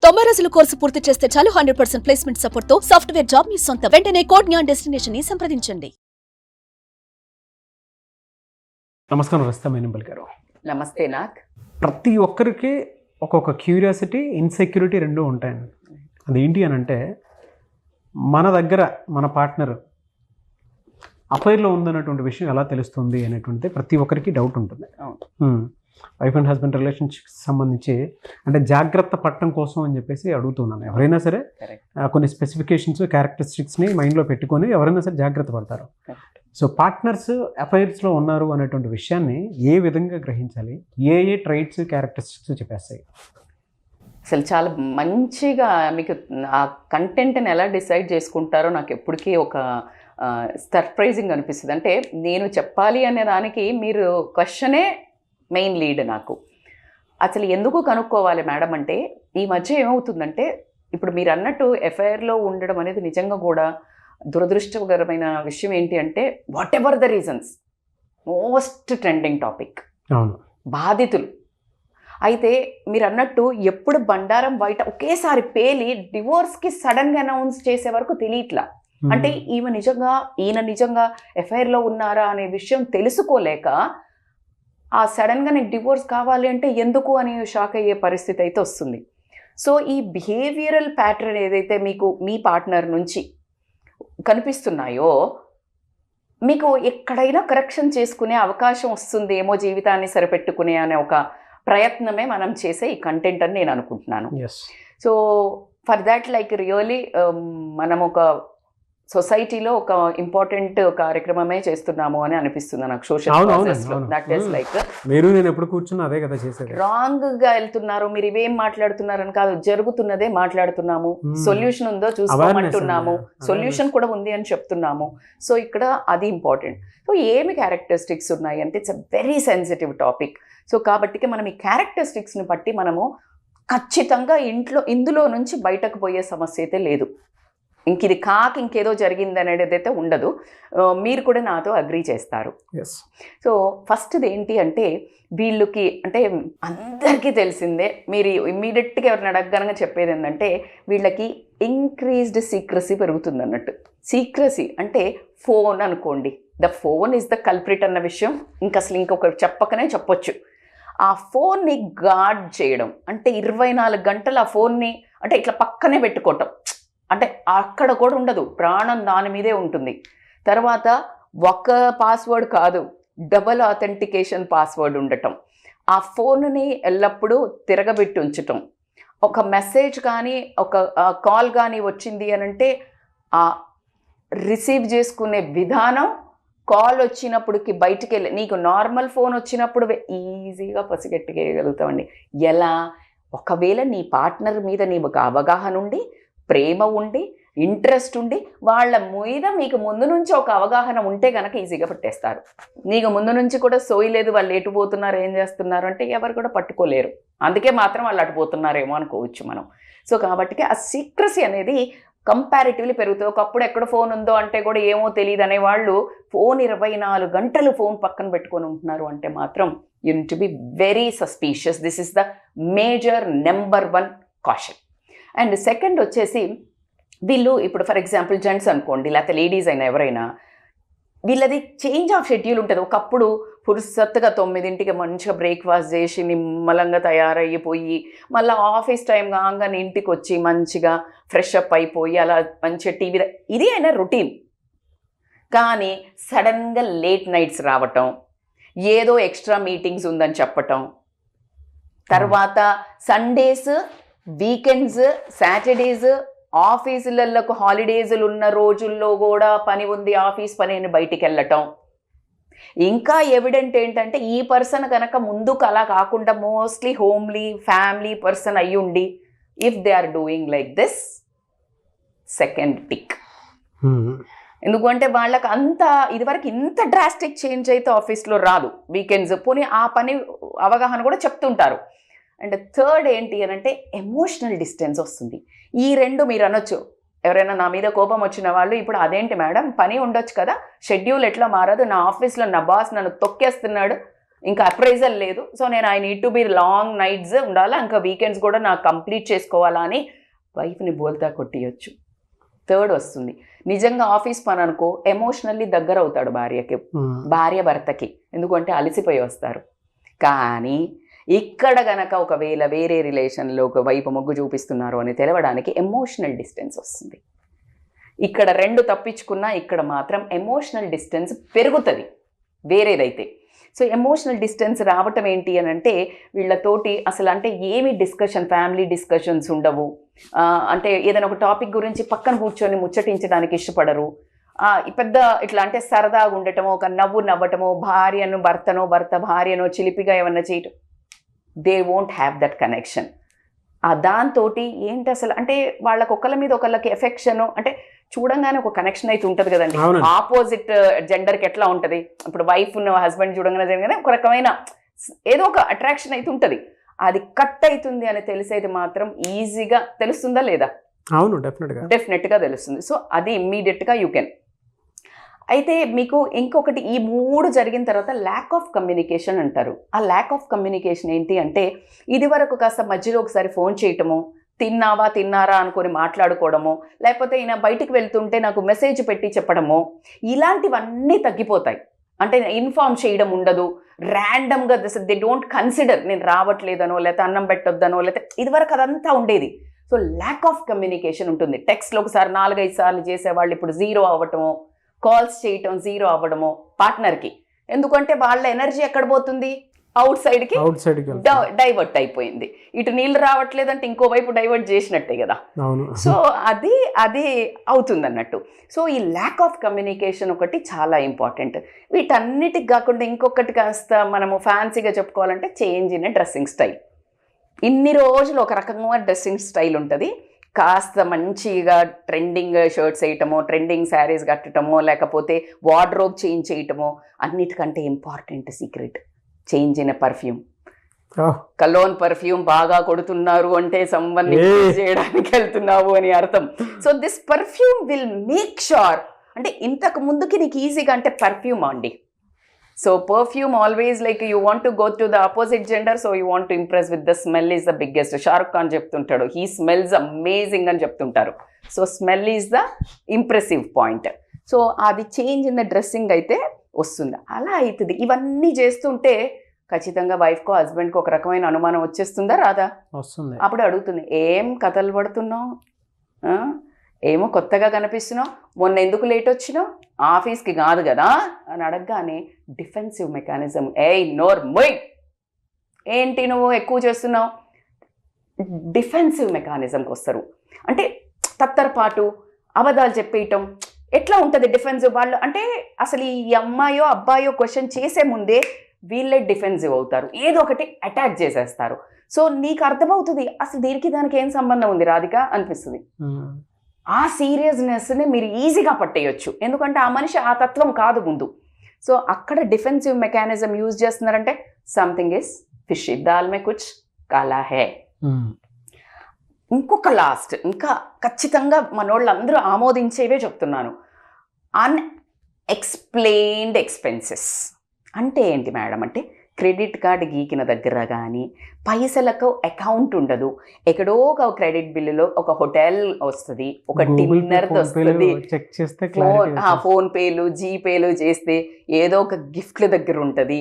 90 రోజుల కోర్సు పూర్తి చేస్తే చాలు 100% ప్లేస్మెంట్ సపోర్ట్ తో సాఫ్ట్వేర్ జాబ్ మీ సొంతం. వెంటనే కోడ్ జ్ఞాన్ డెస్టినేషన్ ని సంప్రదించండి. నమస్కారం రస్తా మేనంబల్ గారు. నమస్తే. నాకు ప్రతి ఒక్కరికి ఒక్కొక్క క్యూరియాసిటీ, ఇన్సెక్యూరిటీ రెండు ఉంటాయండి. అదేంటి అని అంటే, మన దగ్గర మన పార్ట్నర్ అఫైర్లో ఉందన్నటువంటి విషయం ఎలా తెలుస్తుంది అనేటువంటిది ప్రతి ఒక్కరికి డౌట్ ఉంటుంది. వైఫ్ అండ్ హస్బెండ్ రిలేషన్షిప్కి సంబంధించి అంటే జాగ్రత్త పట్టడం కోసం అని చెప్పేసి అడుగుతున్నాను. ఎవరైనా సరే కొన్ని స్పెసిఫికేషన్స్, క్యారెక్టరిస్టిక్స్ని మైండ్లో పెట్టుకొని ఎవరైనా సరే జాగ్రత్త పడతారు. సో పార్ట్నర్స్ అఫైర్స్లో ఉన్నారు అనేటువంటి విషయాన్ని ఏ విధంగా గ్రహించాలి? ఏ ట్రైట్స్, క్యారెక్టరిస్టిక్స్ చెప్పేస్తాయి? అసలు చాలా మంచిగా మీకు ఆ కంటెంట్ని ఎలా డిసైడ్ చేసుకుంటారో నాకు ఎప్పటికీ ఒక సర్ప్రైజింగ్ అనిపిస్తుంది. అంటే నేను చెప్పాలి అనే దానికి మీరు క్వశ్చనే మెయిన్ లీడ్. నాకు అసలు ఎందుకు కనుక్కోవాలి మేడం అంటే, ఈ మధ్య ఏమవుతుందంటే, ఇప్పుడు మీరు అన్నట్టు ఎఫ్ఐఆర్లో ఉండడం అనేది నిజంగా కూడా దురదృష్టకరమైన విషయం. ఏంటి అంటే, what ever the reasons, most trending topic బాధితులు. అయితే మీరు అన్నట్టు ఎప్పుడు బండారం బయట ఒకేసారి పేలి డివోర్స్కి సడన్గా అనౌన్స్ చేసే వరకు తెలియట్లా. అంటే ఈయన నిజంగా ఎఫ్ఐఆర్లో ఉన్నారా అనే విషయం తెలుసుకోలేక ఆ సడన్గా నీకు డివోర్స్ కావాలి అంటే ఎందుకు అని షాక్ అయ్యే పరిస్థితి అయితే వస్తుంది. సో ఈ బిహేవియరల్ ప్యాటర్న్ ఏదైతే మీకు మీ పార్ట్నర్ నుంచి కనిపిస్తున్నాయో, మీకు ఎక్కడైనా కరెక్షన్ చేసుకునే అవకాశం వస్తుందేమో, జీవితాన్ని సరిపెట్టుకునే అనే ఒక ప్రయత్నమే మనం చేసే ఈ కంటెంట్ అని నేను అనుకుంటున్నాను. So for that like really మనం ఒక సొసైటీలో ఒక ఇంపార్టెంట్ కార్యక్రమమే చేస్తున్నాము అని అనిపిస్తుంది నాకు. సోషల్ ప్రాసెస్లో దట్ ఈస్ లైక్ మీరు నేను ఎప్పుడు కూర్చున్నా అదే కదా చేసేది. రాంగ్గా వెళ్తున్నారు, మీరు ఇవేం మాట్లాడుతున్నారని కాదు, జరుగుతున్నదే మాట్లాడుతున్నాము. సొల్యూషన్ ఉందో చూసుకోమంటున్నాము, సొల్యూషన్ కూడా ఉంది అని చెప్తున్నాము. సో ఇక్కడ అది ఇంపార్టెంట్. సో ఏమి క్యారెక్టరిస్టిక్స్ ఉన్నాయి అంటే, it's a very sensitive topic. So కాబట్టి మనం ఈ క్యారెక్టరిస్టిక్స్ని బట్టి మనము ఖచ్చితంగా ఇందులో నుంచి బయటకు పోయే సమస్య అయితే లేదు. ఇది ఇంకేదో జరిగింది అనేది అయితే ఉండదు. మీరు కూడా నాతో అగ్రీ చేస్తారు. సో ఫస్ట్ది ఏంటి అంటే, వీళ్ళకి అంటే అందరికీ తెలిసిందే, మీరు ఇమ్మీడియట్గా ఎవరిని అడగగానే చెప్పేది ఏంటంటే, వీళ్ళకి ఇంక్రీజ్డ్ సీక్రసీ పెరుగుతుంది అన్నట్టు. సీక్రసీ అంటే ఫోన్ అనుకోండి, the phone is the culprit అన్న విషయం ఇంకా అసలు ఇంకొకరు చెప్పకనే చెప్పొచ్చు. ఆ ఫోన్ని గార్డ్ చేయడం అంటే 24 గంటలు ఆ ఫోన్ని అంటే ఇట్లా పక్కనే పెట్టుకోవటం, అంటే అక్కడ కూడా ఉండదు, ప్రాణం దాని మీదే ఉంటుంది. తర్వాత ఒక పాస్వర్డ్ కాదు, డబల్ ఆథెంటికేషన్ పాస్వర్డ్ ఉండటం, ఆ ఫోన్ని ఎల్లప్పుడూ తిరగబెట్టి ఉంచటం. ఒక మెసేజ్ కానీ ఒక కాల్ కానీ వచ్చింది అని అంటే ఆ రిసీవ్ చేసుకునే విధానం, కాల్ వచ్చినప్పటికి బయటికి వెళ్ళి నీకు నార్మల్ ఫోన్ వచ్చినప్పుడు ఈజీగా పసిగట్టుకేయగలుగుతామండి. ఎలా? ఒకవేళ నీ పార్ట్నర్ మీద నీకు ఒక అవగాహన ఉండి, ప్రేమ ఉండి, ఇంట్రెస్ట్ ఉండి, వాళ్ళ మీద మీకు ముందు నుంచి ఒక అవగాహన ఉంటే కనుక ఈజీగా పట్టేస్తారు. నీకు ముందు నుంచి కూడా సోయి లేదు, వాళ్ళు ఎటు పోతున్నారు, ఏం చేస్తున్నారు అంటే ఎవరు కూడా పట్టుకోలేరు. అందుకే మాత్రం వాళ్ళు అటు పోతున్నారేమో అనుకోవచ్చు మనం. సో కాబట్టి ఆ సీక్రసీ అనేది కంపారిటివ్లీ పెరుగుతుంది. ఒకప్పుడు ఎక్కడ ఫోన్ ఉందో అంటే కూడా ఏమో తెలియదు అనేవాళ్ళు ఫోన్ 24 గంటలు ఫోన్ పక్కన పెట్టుకొని ఉంటున్నారు అంటే మాత్రం you need to be very suspicious. This is the major number 1 caution. And second వచ్చేసి, వీళ్ళు ఇప్పుడు ఫర్ ఎగ్జాంపుల్ జెంట్స్ అనుకోండి, లేకపోతే లేడీస్ అయినా ఎవరైనా, వీళ్ళది చేంజ్ ఆఫ్ షెడ్యూల్ ఉంటుంది. ఒకప్పుడు పురుసత్తుగా 9ంటికి మంచిగా బ్రేక్ఫాస్ట్ చేసి నిమ్మలంగా తయారయ్యిపోయి, మళ్ళీ ఆఫీస్ టైం కాగానే ఇంటికి వచ్చి మంచిగా ఫ్రెష్ అప్ అయిపోయి అలా మంచిగా టీవీ, ఇది అయినా రొటీన్. కానీ సడన్గా లేట్ నైట్స్ రావటం, ఏదో ఎక్స్ట్రా మీటింగ్స్ ఉందని చెప్పటం, తర్వాత సండేస్, వీకెండ్స్, సాటర్డేస్, ఆఫీసులకు హాలిడేస్లు ఉన్న రోజుల్లో కూడా పని ఉంది, ఆఫీస్ పని అని బయటికి వెళ్ళటం. ఇంకా ఎవిడెంట్ ఏంటంటే, ఈ పర్సన్ కనుక ముందుకు అలా కాకుండా మోస్ట్లీ హోమ్లీ ఫ్యామిలీ పర్సన్ అయ్యుండి, if they are doing like this, second tick. ఎందుకంటే వాళ్ళకి ఇదివరకు ఇంత డ్రాస్టిక్ చేంజ్ అయితే ఆఫీస్లో రాదు, వీకెండ్స్ పోనీ ఆ పని అవగాహన కూడా చెప్తుంటారు. అండ్ థర్డ్ ఏంటి అని అంటే, ఎమోషనల్ డిస్టెన్స్ వస్తుంది. ఈ రెండు మీరు అనొచ్చు, ఎవరైనా నా మీద కోపం వచ్చిన వాళ్ళు, ఇప్పుడు అదేంటి మేడం పని ఉండొచ్చు కదా, షెడ్యూల్ ఎట్లా మారదు, నా ఆఫీస్లో నా బాస్ నన్ను తొక్కేస్తున్నాడు, ఇంకా అప్రైజల్ లేదు, సో నేను I need to be long nights ఉండాలా, ఇంకా వీకెండ్స్ కూడా నాకు కంప్లీట్ చేసుకోవాలా అని వైఫ్ని బోల్తా కొట్టియచ్చు. థర్డ్ వస్తుంది, నిజంగా ఆఫీస్ పని అనుకో ఎమోషనల్లీ దగ్గర అవుతాడు భార్యకి, భార్య భర్తకి, ఎందుకంటే అలసిపోయి వస్తారు. కానీ ఇక్కడ గనక ఒకవేళ వేరే రిలేషన్లో ఒక వైపు మొగ్గు చూపిస్తున్నారు అని తెలవడానికి ఎమోషనల్ డిస్టెన్స్ వస్తుంది. ఇక్కడ 2 తప్పించుకున్నా ఇక్కడ మాత్రం ఎమోషనల్ డిస్టెన్స్ పెరుగుతుంది వేరేదైతే. సో ఎమోషనల్ డిస్టెన్స్ రావటం ఏంటి అని అంటే వీళ్ళతోటి అసలు అంటే ఏమి డిస్కషన్, ఫ్యామిలీ డిస్కషన్స్ ఉండవు. అంటే ఏదైనా ఒక టాపిక్ గురించి పక్కన కూర్చొని ముచ్చటించడానికి ఇష్టపడరు. పెద్ద ఇట్లా అంటే సరదాగా ఉండటమో, ఒక నవ్వటమో, భర్త భార్యనో చిలిపిగా ఏమన్నా చేయటం, they won't have that connection. దాంతో ఏంటి అసలు అంటే వాళ్ళకి ఒకళ్ళ మీద ఒకళ్ళకి ఎఫెక్షను, అంటే చూడంగానే ఒక కనెక్షన్ అయితే ఉంటుంది కదండి. ఆపోజిట్ జెండర్కి ఎట్లా ఉంటుంది, ఇప్పుడు వైఫ్ హస్బెండ్ చూడంగానే ఒక రకమైన ఏదో ఒక అట్రాక్షన్ అయితే ఉంటుంది. అది కట్ అవుతుంది అని తెలిసేది మాత్రం ఈజీగా తెలుస్తుందా లేదా? అవును, డెఫినెట్గా తెలుస్తుంది. సో అది ఇమ్మీడియట్గా యూ కెన్. అయితే మీకు ఇంకొకటి, ఈ 3 జరిగిన తర్వాత ల్యాక్ ఆఫ్ కమ్యూనికేషన్ అంటారు. ఆ ల్యాక్ ఆఫ్ కమ్యూనికేషన్ ఏంటి అంటే ఇది వరకు కాస్త మధ్యలో ఒకసారి ఫోన్ చేయటము, తిన్నారా అనుకొని మాట్లాడుకోవడము, లేకపోతే ఈయన బయటికి వెళ్తుంటే నాకు మెసేజ్ పెట్టి చెప్పడము, ఇలాంటివన్నీ తగ్గిపోతాయి. అంటే ఇన్ఫార్మ్ చేయడం ఉండదు, ర్యాండమ్గా దే డోంట్ కన్సిడర్ నేను రావట్లేదనో, లేకపోతే అన్నం పెట్టొద్దనో, లేకపోతే ఇదివరకు అదంతా ఉండేది. సో ల్యాక్ ఆఫ్ కమ్యూనికేషన్ ఉంటుంది. టెక్స్ట్లో ఒకసారి 4-5 సార్లు చేసేవాళ్ళు ఇప్పుడు 0 అవ్వటము, కాల్స్ చేయటం 0 అవ్వడము పార్ట్నర్కి. ఎందుకంటే వాళ్ళ ఎనర్జీ ఎక్కడ పోతుంది, అవుట్ సైడ్కి డైవర్ట్ అయిపోయింది. ఇటు నీళ్ళు రావట్లేదంటే ఇంకోవైపు డైవర్ట్ చేసినట్టే కదా. సో అది అవుతుంది అన్నట్టు. సో ఈ ల్యాక్ ఆఫ్ కమ్యూనికేషన్ ఒకటి చాలా ఇంపార్టెంట్. వీటన్నిటికి కాకుండా ఇంకొకటి కాస్త మనము ఫ్యాన్సీగా చెప్పుకోవాలంటే చేంజ్ ఇన్ డ్రెస్సింగ్ స్టైల్. ఇన్ని రోజులు ఒక రకంగా డ్రెస్సింగ్ స్టైల్ ఉంటుంది, కాస్త మంచిగా ట్రెండింగ్ షర్ట్స్ వేయటమో, ట్రెండింగ్ శారీస్ కట్టడమో, లేకపోతే వార్డ్రోబ్ చేంజ్ చేయటమో, అన్నిటికంటే important secret change in perfume. Cologne perfume బాగా కొడుతున్నారు అంటే సమ్వన్ చేయడానికి వెళ్తున్నావు అని అర్థం. So this perfume will make sure, అంటే ఇంతకు ముందుకి నీకు ఈజీగా అంటే పర్ఫ్యూమ్ అండి. So perfume always like you want to go to the opposite gender, so you want to impress with the smell is the biggest. Shahrukh Khan చెప్తుంటాడు హీ స్మెల్స్ అమేజింగ్ అని చెప్తుంటారు. So smell is the impressive point. So అది change in the dressing అయితే వస్తుంది. అలా అవుతుంది. ఇవన్నీ చేస్తుంటే ఖచ్చితంగా వైఫ్కో హస్బెండ్కో ఒక రకమైన అనుమానం వచ్చేస్తుందా రాదా? వస్తుంది. అప్పుడు అడుగుతుంది, ఏం కథలు పడుతున్నావు, ఏమో కొత్తగా కనిపిస్తున్నావు, మొన్న ఎందుకు లేట్ వచ్చినావు, ఆఫీస్కి కాదు కదా అని అడగగానే డిఫెన్సివ్ మెకానిజం, నోర్ మొయ్, ఏంటి నువ్వు ఎక్కువ చేస్తున్నావు, డిఫెన్సివ్ మెకానిజంకి వస్తారు. అంటే తత్తరపాటు అబద్ధాలు చెప్పేయటం ఎట్లా ఉంటుంది డిఫెన్సివ్. వాళ్ళు అంటే అసలు ఈ అమ్మాయో అబ్బాయో క్వశ్చన్ చేసే ముందే వీళ్ళే డిఫెన్సివ్ అవుతారు, ఏదో ఒకటి అటాక్ చేసేస్తారు. సో నీకు అర్థమవుతుంది అసలు దీనికి దానికి ఏం సంబంధం ఉంది రాధిక అనిపిస్తుంది. ఆ సీరియస్నెస్ని మీరు ఈజీగా పట్టేయచ్చు, ఎందుకంటే ఆ మనిషి ఆ తత్వం కాదు ముందు. సో అక్కడ డిఫెన్సివ్ మెకానిజం యూజ్ చేస్తున్నారంటే సంథింగ్ ఇస్ ఫిషీ, దాల్ మే కుచ్ కాలా హే. ఇంకొక లాస్ట్, ఇంకా ఖచ్చితంగా మనోళ్ళందరూ ఆమోదించేవే చెప్తున్నాను, అన్ఎక్స్ప్లెయిన్డ్ ఎక్స్పెన్సెస్. అంటే ఏంటి మేడం అంటే క్రెడిట్ కార్డు గీకిన దగ్గర కానీ పైసలకు అకౌంట్ ఉండదు, ఎక్కడో ఒక క్రెడిట్ బిల్లులో ఒక హోటల్ వస్తుంది, ఒక డిన్నర్ వస్తుంది, ఫోన్ పేలు జీపేలు చేస్తే ఏదో ఒక గిఫ్ట్ల దగ్గర ఉంటుంది.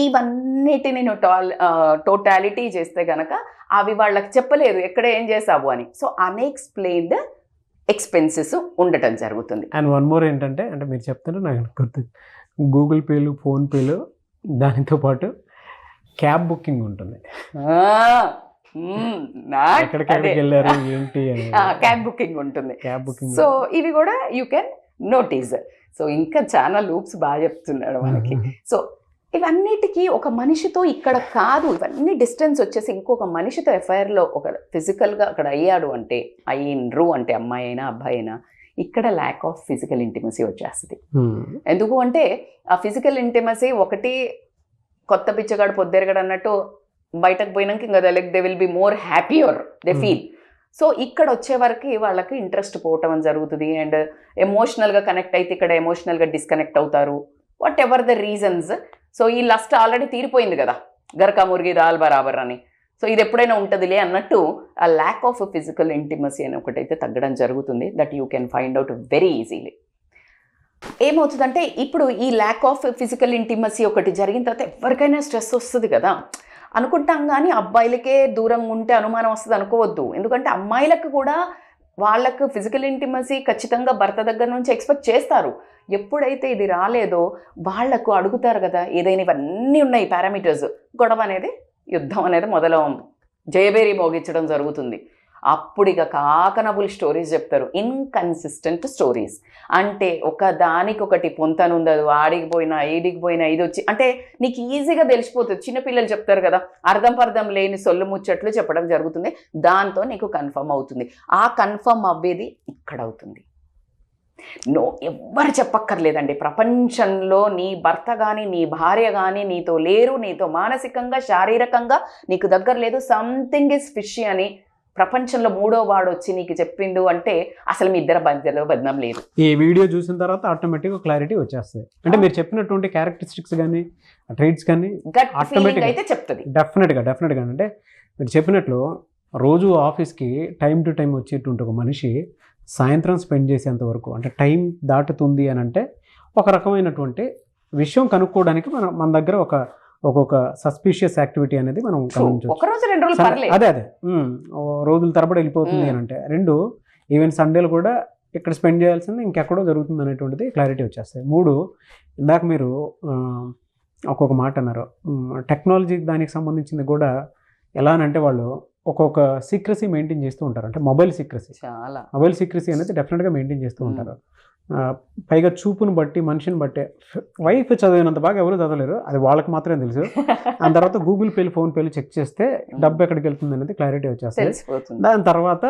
ఇవన్నిటిని టోటాలిటీ చేస్తే కనుక అవి వాళ్ళకి చెప్పలేదు ఎక్కడ ఏం చేసావు అని. సో అన్ఎక్స్ప్లెయిన్డ్ ఎక్స్పెన్సెస్ ఉండటం జరుగుతుంది. అండ్ వన్ మోర్ ఏంటంటే, అంటే మీరు చెప్తుంటే నాకు గుర్తు, గూగుల్ పేలు ఫోన్పేలు దానితో పాటు క్యాబ్ బుకింగ్ ఉంటుంది. ఎక్కడికి వెళ్ళారు ఏంటి అని క్యాబ్ బుకింగ్ ఉంటుంది. సో ఇవి కూడా యూ కెన్ నోటీస్. సో ఇంకా చాలా లూప్స్ బాగా చెప్తున్నాడు మనకి. సో ఇవన్నిటికీ ఒక మనిషితో ఇక్కడ కాదు, ఇవన్నీ డిస్టెన్స్ వచ్చేసి ఇంకొక మనిషితో ఎఫ్ఐఆర్లో ఒక ఫిజికల్గా అక్కడ అయ్యాడు అంటే, అయ్యిండ్రు అంటే అమ్మాయి అయినా అబ్బాయి అయినా, ఇక్కడ ల్యాక్ ఆఫ్ ఫిజికల్ ఇంటిమసీ వచ్చేస్తుంది. ఎందుకు అంటే ఆ ఫిజికల్ ఇంటిమసీ ఒకటి కొత్త పిచ్చగాడు పొద్దెరగడు అన్నట్టు బయటకు పోయినాక ఇంకా they will be more happier they feel. So ఇక్కడ వచ్చే వరకు వాళ్ళకి ఇంట్రెస్ట్ పోవటం జరుగుతుంది. అండ్ ఎమోషనల్గా కనెక్ట్ అయితే ఇక్కడ ఎమోషనల్గా డిస్కనెక్ట్ అవుతారు. What ever the reasons, so ఈ లస్ట్ ఆల్రెడీ తీరిపోయింది కదా, గరకా మురిగి దాల్ బరాబర్ అని. సో ఇది ఎప్పుడైనా ఉంటుందిలే అన్నట్టు ఆ ల్యాక్ ఆఫ్ ఫిజికల్ ఇంటిమసీ అని ఒకటైతే తగ్గడం జరుగుతుంది. That you can find out very easily. ఏమవుతుందంటే ఇప్పుడు ఈ ల్యాక్ ఆఫ్ ఫిజికల్ ఇంటిమసీ ఒకటి జరిగిన తర్వాత ఎవరికైనా స్ట్రెస్ వస్తుంది కదా అనుకుంటాం, కానీ అబ్బాయిలకే దూరంగా ఉంటే అనుమానం వస్తుంది అనుకోవద్దు. ఎందుకంటే అమ్మాయిలకు కూడా వాళ్ళకు ఫిజికల్ ఇంటిమసీ ఖచ్చితంగా భర్త దగ్గర నుంచి ఎక్స్పెక్ట్ చేస్తారు. ఎప్పుడైతే ఇది రాలేదో వాళ్లకు అడుగుతారు కదా, ఏదైనా ఇవన్నీ ఉన్నాయి పారామీటర్స్, గొడవ అనేది, యుద్ధం అనేది జయబేరి మోగించడం జరుగుతుంది. అప్పుడు ఇక కాకనబుల్ స్టోరీస్ చెప్తారు, ఇన్కన్సిస్టెంట్ స్టోరీస్. అంటే ఒకదానికొకటి పొంతనుందదు, ఆడికి పోయినా ఈడికి పోయినా ఇది వచ్చి, అంటే నీకు ఈజీగా తెలిసిపోతుంది. చిన్నపిల్లలు చెప్తారు కదా, అర్థం పర్థం లేని సొల్లు ముచ్చట్లు చెప్పడం జరుగుతుంది. దాంతో నీకు కన్ఫర్మ్ అవుతుంది. ఆ కన్ఫర్మ్ అవ్వేది ఇక్కడ అవుతుంది. ఎవ్వరు చెప్పక్కర్లేదండి. ప్రపంచంలో నీ భర్త కానీ నీ భార్య కానీ నీతో లేరు, నీతో మానసికంగా శారీరకంగా నీకు దగ్గర లేదు, సంథింగ్ ఇస్ ఫిషీ అని ప్రపంచంలో మూడో వాడు వచ్చి నీకు చెప్పిండు అంటే అసలు మీ ఇద్దరు మధ్యలో బదనం లేదు. ఈ వీడియో చూసిన తర్వాత ఆటోమేటిక్గా క్లారిటీ వచ్చేస్తుంది. అంటే మీరు చెప్పినటువంటి క్యారెక్టరిస్టిక్స్ కానీ ట్రైట్స్ కానీ ఆటోమేటిక్ అయితే చెప్తుంది. డెఫినెట్గా అంటే మీరు చెప్పినట్లు రోజు ఆఫీస్కి టైం టు టైం వచ్చేటువంటి ఒక మనిషి సాయంత్రం స్పెండ్ చేసేంత వరకు, అంటే టైం దాటుతుంది అని అంటే ఒక రకమైనటువంటి విషయం కనుక్కోవడానికి మన దగ్గర ఒక్కొక్క సస్పిషియస్ యాక్టివిటీ అనేది మనం గమనించవచ్చు. అదే రోజుల తరబడి వెళ్ళిపోతుంది అని అంటే, రెండు ఈవెన్ సండేలు కూడా ఇక్కడ స్పెండ్ చేయాల్సింది ఇంకెక్కడో జరుగుతుంది అనేటువంటిది క్లారిటీ వచ్చేస్తాయి. మూడు, ఇందాక మీరు ఒక్కొక్క మాట అన్నారు, టెక్నాలజీ దానికి సంబంధించింది కూడా ఎలా అని అంటే వాళ్ళు ఒక్కొక్క సీక్రసీ మెయింటైన్ చేస్తూ ఉంటారు. అంటే మొబైల్ సీక్రసీ అనేది డెఫినెట్గా మెయింటైన్ చేస్తూ ఉంటారు. పైగా చూపును బట్టి మనిషిని బట్టే, వైఫ్ చదివినంత బాగా ఎవరు చదవలేరు, అది వాళ్ళకి మాత్రమే తెలుసు. దాని తర్వాత గూగుల్ పేలు ఫోన్ పేలు చెక్ చేస్తే డబ్బు ఎక్కడికి వెళ్తుంది అనేది క్లారిటీ వచ్చేస్తుంది. దాని తర్వాత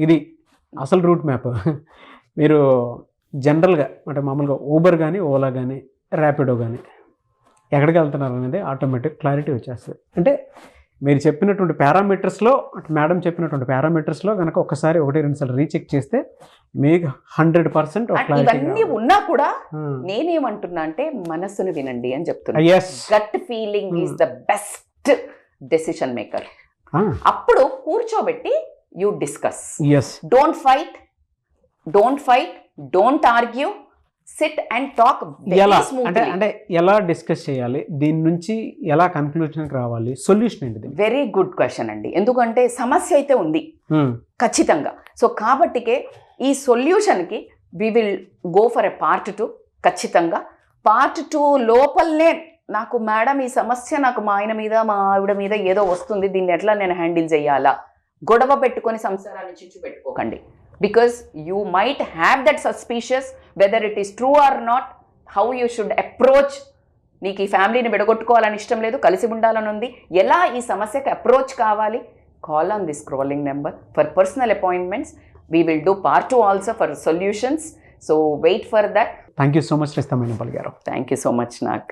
ఇది అసలు రూట్ మ్యాప్. మీరు జనరల్గా అంటే మామూలుగా ఊబర్ కానీ ఓలా కానీ ర్యాపిడో కానీ ఎక్కడికి వెళ్తున్నారు అనేది ఆటోమేటిక్ క్లారిటీ వచ్చేస్తుంది. అంటే మీరు చెప్పినటువంటి పారామీటర్స్లో, మేడం చెప్పినటువంటి పారామీటర్స్లో కనుక ఒకసారి 1-2 సార్లు రీచెక్ చేస్తే మీకు 100% ఇవన్నీ ఉన్నా కూడా నేనేమంటున్నా అంటే మనస్సును వినండి అని చెప్తున్నా. Gut feeling is the best decision maker. అప్పుడు కూర్చోబెట్టి you discuss. Don't fight, don't argue, sit and talk. అంటే ఎలా డిస్కస్ చేయాలి, దీని నుంచి ఎలా కన్క్లూజన్కి రావాలి, సొల్యూషన్ ఏంటిది? వెరీ గుడ్ క్వశ్చన్ అండి. ఎందుకంటే సమస్య అయితే ఉంది ఖచ్చితంగా. సో కాబట్టికే ఈ సొల్యూషన్కి we will go for a part 2. ఖచ్చితంగా పార్ట్ 2 లోపలనే నాకు మేడం ఈ సమస్య నాకు మా ఆయన మీద మా ఆవిడ మీద ఏదో వస్తుంది, దీన్ని ఎట్లా నేను హ్యాండిల్ చేయాలా, గొడవ పెట్టుకొని సంసారాన్ని చిచ్చు పెట్టుకోకండి. Because you might have that suspicious whether it is true or not, how you should approach. నీకు ఈ ఫ్యామిలీని విడగొట్టుకోవాలని ఇష్టం లేదు, కలిసి ఉండాలని ఉంది, ఎలా ఈ సమస్యకి అప్రోచ్ కావాలి, call on the scrolling number for personal appointments. We will do part 2 also for solutions. So wait for that. Thank you so much, Rista Mainapalli garu. Thank you so much, Nag.